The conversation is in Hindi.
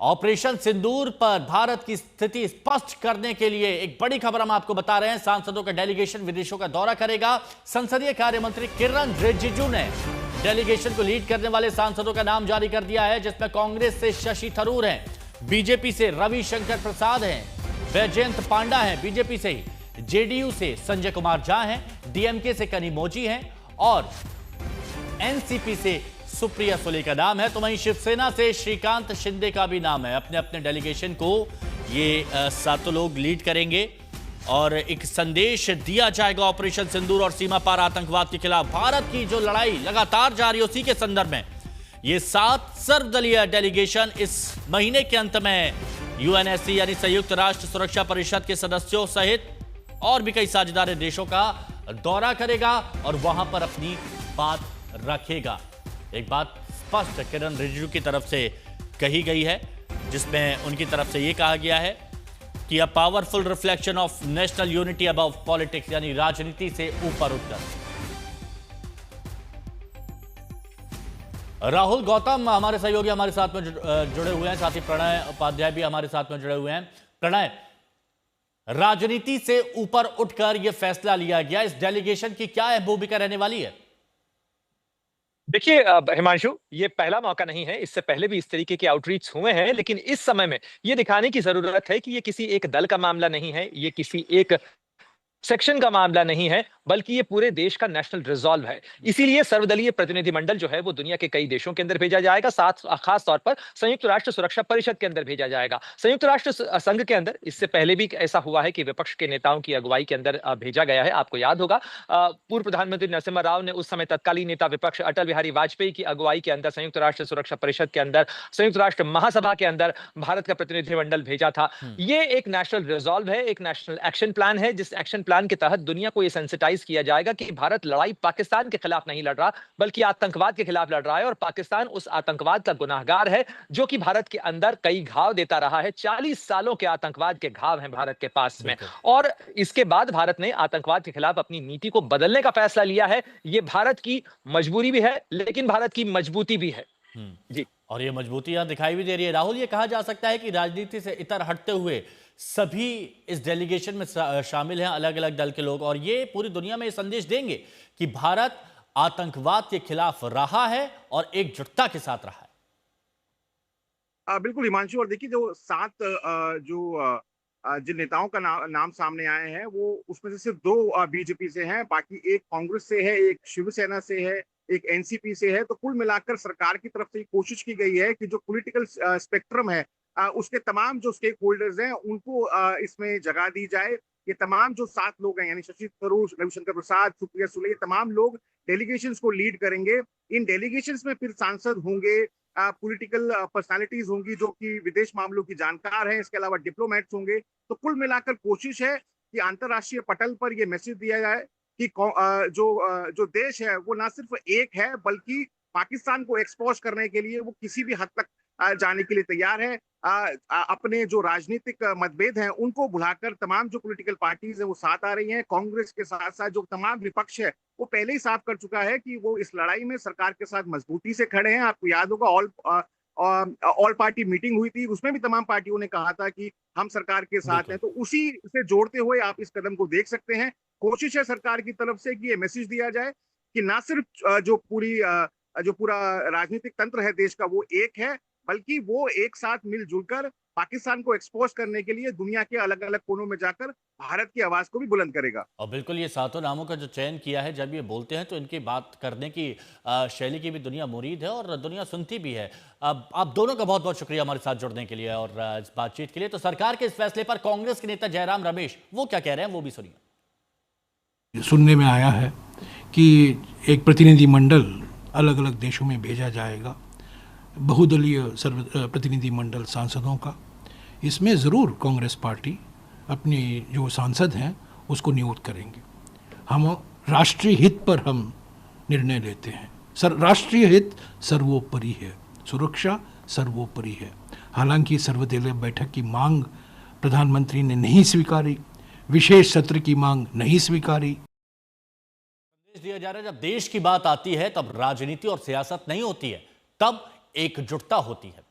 ऑपरेशन सिंदूर पर भारत की स्थिति स्पष्ट करने के लिए एक बड़ी खबर हम आपको बता रहे हैं। सांसदों का डेलीगेशन विदेशों का दौरा करेगा। संसदीय कार्य मंत्री किरण रिजिजू ने डेलीगेशन को लीड करने वाले सांसदों का नाम जारी कर दिया है, जिसमें कांग्रेस से शशि थरूर हैं, बीजेपी से रविशंकर प्रसाद हैं, वैजयंत पांडा हैं बीजेपी से ही, जेडीयू से संजय कुमार झा हैं, डीएमके से कनिमोझी हैं और एनसीपी से सुप्रिया सुले का नाम है। तो वहीं शिवसेना से श्रीकांत शिंदे का भी नाम है। अपने अपने डेलीगेशन को ये सातों लोग लीड करेंगे और एक संदेश दिया जाएगा ऑपरेशन सिंदूर और सीमा पार आतंकवाद के खिलाफ भारत की जो लड़ाई लगातार जारी है, उसी के संदर्भ में ये 7 सर्वदलीय डेलीगेशन इस महीने के अंत में यूएनएससी यानी संयुक्त राष्ट्र सुरक्षा परिषद के सदस्यों सहित और भी कई साझेदार देशों का दौरा करेगा और वहां पर अपनी बात रखेगा। एक बात स्पष्ट किरण रिजिजू की तरफ से कही गई है, जिसमें उनकी तरफ से यह कहा गया है कि a powerful reflection of national unity above politics, यानी राजनीति से ऊपर उठकर। राहुल गौतम हमारे सहयोगी हमारे साथ में जुड़े हुए हैं, साथ ही प्रणय उपाध्याय भी हमारे साथ में जुड़े हुए हैं। प्रणय, राजनीति से ऊपर उठकर यह फैसला लिया गया, इस डेलीगेशन की क्या भूमिका रहने वाली है? देखिए हिमांशु, ये पहला मौका नहीं है। इससे पहले भी इस तरीके के आउटरीच हुए हैं, लेकिन इस समय में ये दिखाने की जरूरत है कि ये किसी एक दल का मामला नहीं है, ये किसी एक सेक्शन का मामला नहीं है, बल्कि ये पूरे देश का नेशनल रिजॉल्व है। इसीलिए सर्वदलीय प्रतिनिधिमंडल जो है वो दुनिया के कई देशों के अंदर भेजा जाएगा, साथ खास तौर पर संयुक्त राष्ट्र सुरक्षा परिषद के अंदर भेजा जाएगा। संयुक्त राष्ट्र संघ के अंदर इससे पहले भी ऐसा हुआ है कि विपक्ष के नेताओं की अगुवाई के अंदर भेजा गया है। आपको याद होगा पूर्व प्रधानमंत्री नरसिम्हा राव ने उस समय तत्कालीन नेता विपक्ष अटल बिहारी वाजपेयी की अगुवाई के अंदर संयुक्त राष्ट्र सुरक्षा परिषद के अंदर, संयुक्त राष्ट्र महासभा के अंदर भारत का प्रतिनिधिमंडल भेजा था। ये एक नेशनल रिजॉल्व है, एक नेशनल एक्शन प्लान है, जिस एक्शन प्लान के तहत दुनिया को यह सेंसिटाइज किया जाएगा कि भारत लड़ाई पाकिस्तान के खिलाफ नहीं लड़ रहा, बल्कि आतंकवाद के खिलाफ लड़ रहा है और पाकिस्तान उस आतंकवाद का गुनाहगार है जो कि भारत के अंदर कई घाव देता रहा है। 40 सालों के आतंकवाद के घाव हैं भारत के पास में, और इसके बाद भारत ने आतंकवाद के खिलाफ अपनी नीति को बदलने का फैसला लिया है। यह भारत की मजबूरी भी है, लेकिन भारत की मजबूती भी है। जी, और ये मजबूती यहां दिखाई भी दे रही है। राहुल, ये कहा जा सकता है कि राजनीति से इतर हटते हुए सभी इस डेलीगेशन में शामिल हैं, अलग अलग दल के लोग, और ये पूरी दुनिया में ये संदेश देंगे कि भारत आतंकवाद के खिलाफ रहा है और एकजुटता के साथ रहा है। बिल्कुल हिमांशु, और देखिए जो 7 जिन नेताओं का नाम सामने आए हैं, वो उसमें से सिर्फ 2 बीजेपी से हैं, बाकी एक कांग्रेस से है, एक शिवसेना से है, एक एनसीपी से है। तो कुल मिलाकर सरकार की तरफ से कोशिश की गई है कि जो पॉलिटिकल स्पेक्ट्रम है उसके तमाम जो स्टेक होल्डर्स हैं उनको इसमें जगह दी जाए। ये तमाम जो 7 लोग हैं, यानी शशि थरूर, रविशंकर प्रसाद, सुप्रिया सुले, ये तमाम लोग डेलीगेशंस को लीड करेंगे। इन डेलीगेशंस में फिर सांसद होंगे, पॉलिटिकल पर्सनालिटीज होंगी जो कि विदेश मामलों की जानकार हैं, इसके अलावा डिप्लोमेट्स होंगे। तो कुल मिलाकर कोशिश है कि अंतर्राष्ट्रीय पटल पर यह मैसेज दिया जाए कि जो देश है वो ना सिर्फ एक है, बल्कि पाकिस्तान को एक्सपोज करने के लिए वो किसी भी हद तक जाने के लिए तैयार है। अपने जो राजनीतिक मतभेद हैं उनको भुलाकर तमाम जो पॉलिटिकल पार्टीज हैं वो साथ आ रही हैं। कांग्रेस के साथ साथ जो तमाम विपक्ष है वो पहले ही साफ कर चुका है कि वो इस लड़ाई में सरकार के साथ मजबूती से खड़े हैं। आपको याद होगा ऑल पार्टी मीटिंग हुई थी, उसमें भी तमाम पार्टियों ने कहा था कि हम सरकार के साथ हैं। तो उसी से जोड़ते हुए आप इस कदम को देख सकते हैं। कोशिश है सरकार की तरफ से कि ये मैसेज दिया जाए कि ना सिर्फ जो पूरा राजनीतिक तंत्र है देश का वो एक है, बल्कि वो एक साथ मिलजुल कर पाकिस्तान को एक्सपोज करने के लिए दुनिया के अलग अलग कोनों में जाकर भारत की आवाज को भी बुलंद करेगा। और बिल्कुल ये 7 नामों का जो चयन किया है, जब ये बोलते हैं तो इनकी बात करने की शैली की भी दुनिया मुरीद है और दुनिया सुनती भी है। अब आप दोनों का बहुत बहुत शुक्रिया हमारे साथ जुड़ने के लिए और इस बातचीत के लिए। तो सरकार के इस फैसले पर कांग्रेस के नेता जयराम रमेश वो क्या कह रहे हैं, वो भी सुनिए। सुनने में आया है कि एक प्रतिनिधिमंडल अलग अलग देशों में भेजा जाएगा, बहुदलीय प्रतिनिधिमंडल सांसदों का। इसमें ज़रूर कांग्रेस पार्टी अपनी जो सांसद हैं उसको नियुक्त करेंगे। हम राष्ट्रीय हित पर हम निर्णय लेते हैं, राष्ट्रीय हित सर्वोपरि है, सुरक्षा सर्वोपरि है। हालांकि सर्वदलीय बैठक की मांग प्रधानमंत्री ने नहीं स्वीकारी, विशेष सत्र की मांग नहीं स्वीकारी। संदेश दिया जा रहा है जब देश की बात आती है तब राजनीति और सियासत नहीं होती है, तब एकजुटता होती है।